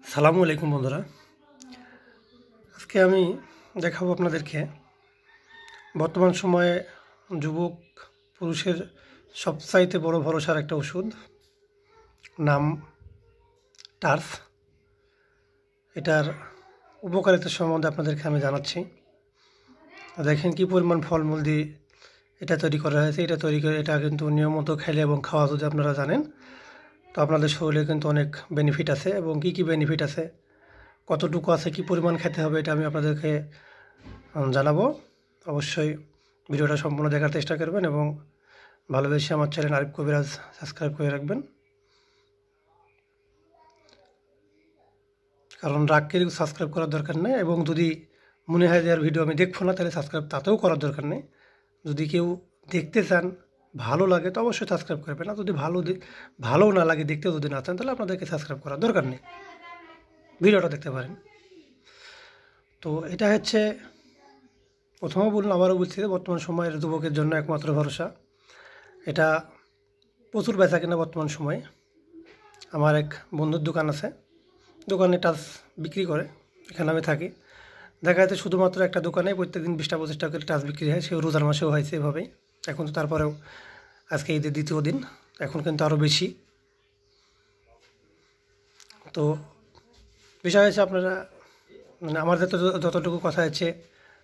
আসসালামু আলাইকুম বন্ধুরা। আজকে আমি দেখাবো আপনাদেরকে বর্তমান সময়ে যুবক পুরুষের সবচাইতে বড় ভরসার একটা ওষুধ, নাম টার্ফ। এটার উপকারিতা সম্বন্ধে আপনাদেরকে আমি জানাচ্ছি। দেখেন কি পরিমাণ ফলমূল দিয়ে এটা তৈরি করা হয়েছে। এটা কিন্তু নিয়মিত খেলে এবং খাওয়া যদি আপনারা জানেন, তো আপনাদের শরীরে কিন্তু অনেক বেনিফিট আছে। এবং কি বেনিফিট আছে, কতটুকু আছে, কি পরিমাণ খেতে হবে, এটা আমি আপনাদেরকে জানাবো। অবশ্যই ভিডিওটা সম্পূর্ণ দেখার চেষ্টা করবেন এবং ভালোবেসে আমার চ্যানেল আরিফ কবিরাজ সাবস্ক্রাইব করে রাখবেন। কারণ রাগকে সাবস্ক্রাইব করার দরকার নেই, এবং যদি মনে হয় যে আর ভিডিও আমি দেখবো না, তাহলে সাবস্ক্রাইব তাতেও করার দরকার নেই। যদি কেউ দেখতে চান, ভালো লাগে, তো অবশ্যই সাবস্ক্রাইব করবেন। আর যদি ভালো না লাগে, দেখতেও যদি না চান, তাহলে আপনাদেরকে সাবস্ক্রাইব করার দরকার নেই, ভিডিওটা দেখতে পারেন। তো এটা হচ্ছে, প্রথমে বলুন, আবারও বলছি, বর্তমান সময়ের যুবকের জন্য একমাত্র ভরসা। এটা প্রচুর বেচা কেনা বর্তমান সময়ে। আমার এক বন্ধুর দোকান আছে, দোকানে টাচ বিক্রি করে, এখানে আমি থাকি। দেখা যাচ্ছে শুধুমাত্র একটা দোকানে প্রত্যেকদিন 20-25 টাকা করে টাচ বিক্রি হয়। সেও রোজার মাসেও হয়েছে এভাবেই। এখন তো তারপরেও আজকে ঈদের দ্বিতীয় দিন, এখন কিন্তু আরও বেশি। তো বিষয় হচ্ছে, আপনারা আমার যতটুকু কথা হচ্ছে,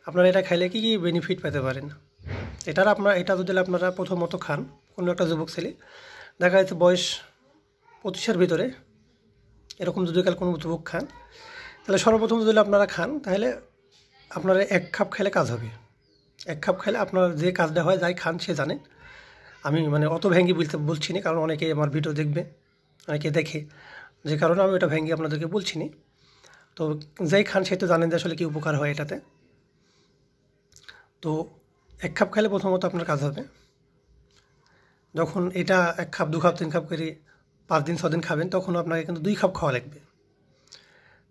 আপনারা এটা খাইলে কী বেনিফিট পেতে পারেন। এটা যদি আপনারা প্রথমত খান, কোনো একটা যুবক ছেলে, দেখা যাচ্ছে বয়স 25-এর ভিতরে, এরকম যদি কাল কোনো যুবক খান, তাহলে সর্বপ্রথম যদি আপনারা খান, তাহলে আপনারা 1 কাপ খেলে কাজ হবে। 1 কাপ খেলে আপনার যে কাজটা হয়, যাই খান সে জানেন। আমি অত ভেঙ্গি বলছি না, কারণ অনেকে আমার ভিডিও দেখবে, অনেকে দেখে, যে কারণে আমি এটা ভেঙ্গি আপনাদেরকে বলছি না। তো যাই খান সে তো জানেন যে আসলে কী উপকার হয় এটাতে। তো 1 কাপ খেলে প্রথমত আপনার কাজ হবে। যখন এটা 1 কাপ, 2 কাপ, 3 কাপ করে 5 দিন 6 দিন খাবেন, তখন আপনাকে কিন্তু 2 কাপ খাওয়া লাগবে।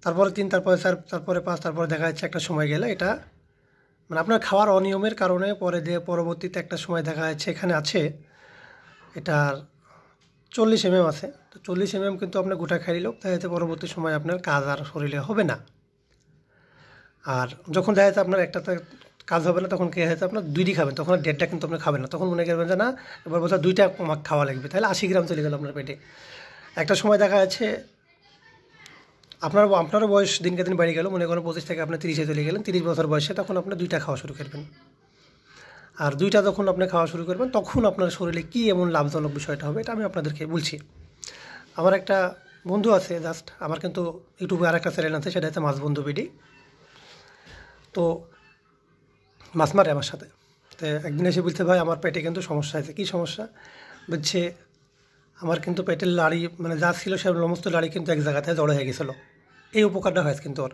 তারপরে 3, তারপরে 4, তারপরে 5, তারপরে দেখা যাচ্ছে একটা সময় গেলে এটা আপনার খাওয়ার অনিয়মের কারণে পরবর্তীতে একটা সময় দেখা যাচ্ছে এখানে আছে এটার 40 mm আছে। তো 40 mm কিন্তু আপনার গোটা খাই লোক, দেখা যাচ্ছে পরবর্তী সময় আপনার কাজ আর শরীরে হবে না। আর যখন দেখা যাচ্ছে আপনার একটাতে কাজ হবে না, তখন কী হয়েছে, আপনার 2টি খাবেন, তখন আর 1.5টা কিন্তু আপনি খাবেন না। তখন মনে করবেন যে না, এবার বোধহয় 2টা খাওয়া লাগবে, তাহলে 80 গ্রাম চলে গেল আপনার পেটে। একটা সময় দেখা যাচ্ছে আপনারও বয়স দিনকে দিন বেড়ে গেল, মনে করেন 25 থেকে আপনি 30-এ চলে গেলেন, 30 বছর বয়সে, তখন আপনি 2টা খাওয়া শুরু করবেন। আর 2টা যখন আপনি খাওয়া শুরু করবেন, তখন আপনার শরীরে কী এমন লাভজনক বিষয়টা হবে, এটা আমি আপনাদেরকে বলছি। আমার একটা বন্ধু আছে, আমার কিন্তু ইউটিউবে আর একটা চ্যানেল আছে, সেটা হচ্ছে মাছ বন্ধু বিডি। তো মাছ মারে আমার সাথে। তো একদিন এসে বলছে, ভাই আমার পেটে কিন্তু সমস্যা আছে। কী সমস্যা বলছে, আমার কিন্তু পেটের লাড়ি যা ছিল সে সমস্ত লাড়ি কিন্তু এক জায়গাতে জড়ো হয়ে গেছিলো। এই উপকারটা হয়েছে কিন্তু ওর,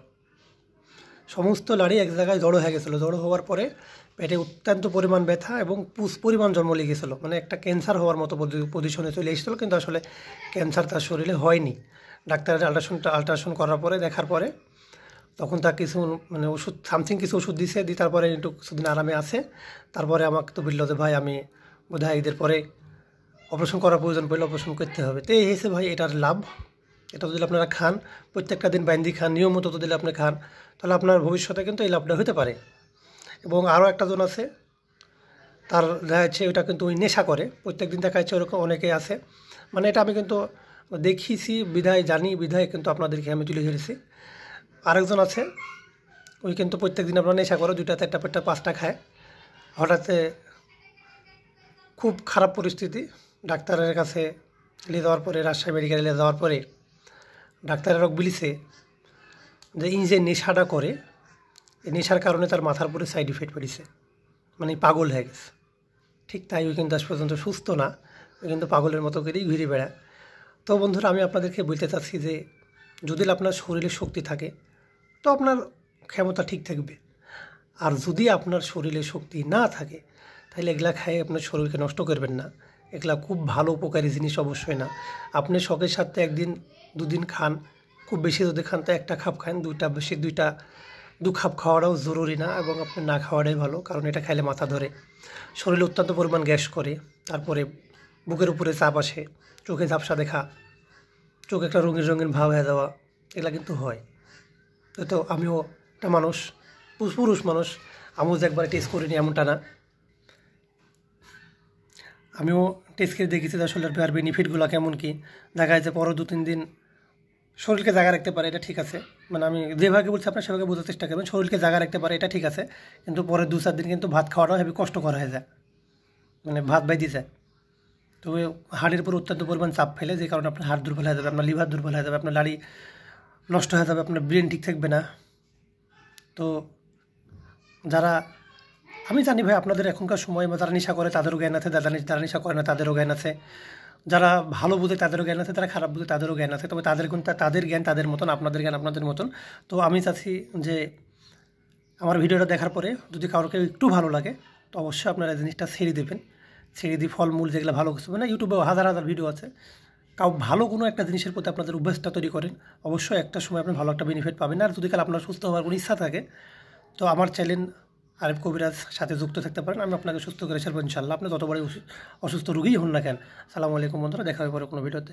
সমস্ত লাড়ি এক জায়গায় জড়ো হয়ে গেছিলো। জড়ো হওয়ার পরে পেটে অত্যন্ত পরিমাণ ব্যথা এবং পরিমাণ জন্ম লেগেছিলো, একটা ক্যান্সার হওয়ার মতো পজিশনে চলে এসেছিলো। কিন্তু আসলে ক্যান্সার তার শরীরে হয়নি। ডাক্তারের আল্ট্রাসাউন্ড করার পরে, দেখার পরে, তখন তার কিছু ওষুধ, কিছু ওষুধ দিছে, তারপরে একটু কিছুদিন আরামে আছে। তারপরে আমাকে তো বললো যে, ভাই আমি বোধহয় ঈদের পরে অপারেশন করার প্রয়োজন পড়লে অপারেশন করতে হবে। তো এই হয়েছে ভাই এটার লাভ। এটা যদি আপনারা খান, প্রত্যেকটা দিন বাইন্দি খান, নিয়মিত যদি আপনি খান, তাহলে আপনার ভবিষ্যতে কিন্তু এই লাভটা হতে পারে। এবং আরও একটা জন আছে, তার দেখা যাচ্ছে ওটা কিন্তু ওই নেশা করে, প্রত্যেক দিন দেখা যাচ্ছে ওরকম অনেকেই আছে। এটা আমি কিন্তু দেখিয়েছি বিধায়, জানি বিধায় কিন্তু আপনাদেরকে আমি তুলে ধরেছি। আরেকজন আছে, ওই কিন্তু প্রত্যেক দিন আপনার নেশা করে, 2টা 4টা 5টা খায়। হঠাৎ খুব খারাপ পরিস্থিতি, ডাক্তারের কাছে নিয়ে যাওয়ার পরে, রাজশাহী মেডিকেলে নিয়ে যাওয়ার পরে ডাক্তারেরা বলেছে যে এই যে নেশাটা করে, এই নেশার কারণে তার মাথার উপরে সাইড ইফেক্ট পড়েছে, পাগল হয়ে গেছে। ঠিক তাই, ওই কিন্তু আজ পর্যন্ত সুস্থ না, ওই কিন্তু পাগলের মতো করেই ঘুরে বেড়ায়। তো বন্ধুরা, আমি আপনাদেরকে বলতে চাচ্ছি যে যদি আপনার শরীরে শক্তি থাকে, তো আপনার ক্ষমতা ঠিক থাকবে। আর যদি আপনার শরীরে শক্তি না থাকে, তাহলে এগুলা খাই আপনার শরীরকে নষ্ট করবেন না। এগুলা খুব ভালো উপকারী জিনিস অবশ্যই না। আপনি শখের সাথে 1 দিন 2 দিন খান, খুব বেশি যদি খান তো 1টা কাপ খান, 2টা বেশি 2 কাপ খাওয়াটাও জরুরি না, এবং আপনি না খাওয়াটাই ভালো। কারণ এটা খাইলে মাথা ধরে, শরীরে অত্যন্ত পরিমাণ গ্যাস করে, তারপরে বুকের উপরে চাপ আসে, চোখে ঝাপসা দেখা, চোখ একটা রঙিন রঙিন ভাব হয়ে যাওয়া, এগুলো কিন্তু হয়। তো আমিও একটা মানুষ, পুরুষ মানুষ, আমিও যে একবার টেস্ট করিনি এমনটা না। আমিও টেস্ট করে দেখেছি যে আসলে আর বেনিফিটগুলো কেমন কী। দেখা যায় যে পরও 2-3 দিন শরীরকে জায়গা রাখতে পারে, এটা ঠিক আছে। মানে আমি যেভাবে বলছি আপনার সেভাবে বোঝার চেষ্টা করবেন। শরীরকে জায়গা রাখতে পারে, এটা ঠিক আছে, কিন্তু পরে 2-4 দিন কিন্তু ভাত খাওয়াটা হেবি কষ্টকর হয়ে যায়, মানে ভাত বাইদি যায়। তো হাড়ের উপর অত্যন্ত পরিমাণ চাপ ফেলে, যে কারণে আপনার হাড় দুর্বল হয়ে যাবে, আপনার লিভার দুর্বল হয়ে যাবে, আপনার নাড়ি নষ্ট হয়ে যাবে, আপনার ব্রেন ঠিক থাকবে না। তো যারা, আমি জানি ভাই আপনাদের এখনকার সময় যারা নেশা করে তাদেরও জ্ঞান আছে, যারা নেশা করে না তাদেরও জ্ঞান আছে, যারা ভালো বোঝে তাদেরও জ্ঞান আছে, যারা খারাপ বোঝে তাদেরও জ্ঞান আছে। তবে তাদের জ্ঞান তাদের মতন, আপনাদের জ্ঞান আপনাদের মতন। তো আমি চাচ্ছি যে আমার ভিডিওটা দেখার পরে যদি কাউকে একটু ভালো লাগে তো অবশ্যই আপনারা এই জিনিসটা ছেড়ে দেবেন। ছেড়ে দিয়ে ফলমূল যেগুলো ভালো কিছু, মানে ইউটিউবে হাজার ভিডিও আছে। ভালো কোনো একটা জিনিসের প্রতি আপনাদের অভ্যাসটা তৈরি করেন, অবশ্যই একটা সময় আপনি ভালো একটা বেনিফিট পাবেন। আর যদি কাল আপনার সুস্থ হওয়ার কোনো ইচ্ছা থাকে তো আমার চ্যানেল আরিফ কবিরাজ সাথে যুক্ত থাকতে পারেন। আমি আপনাকে সুস্থ করে ছাড়বো ইনশাল্লাহ, আপনি যত বড় অসুস্থ রোগীই হন না কেন। আসসালামু আলাইকুম বন্ধুরা, দেখা হবে পরে কোনো ভিডিওতে।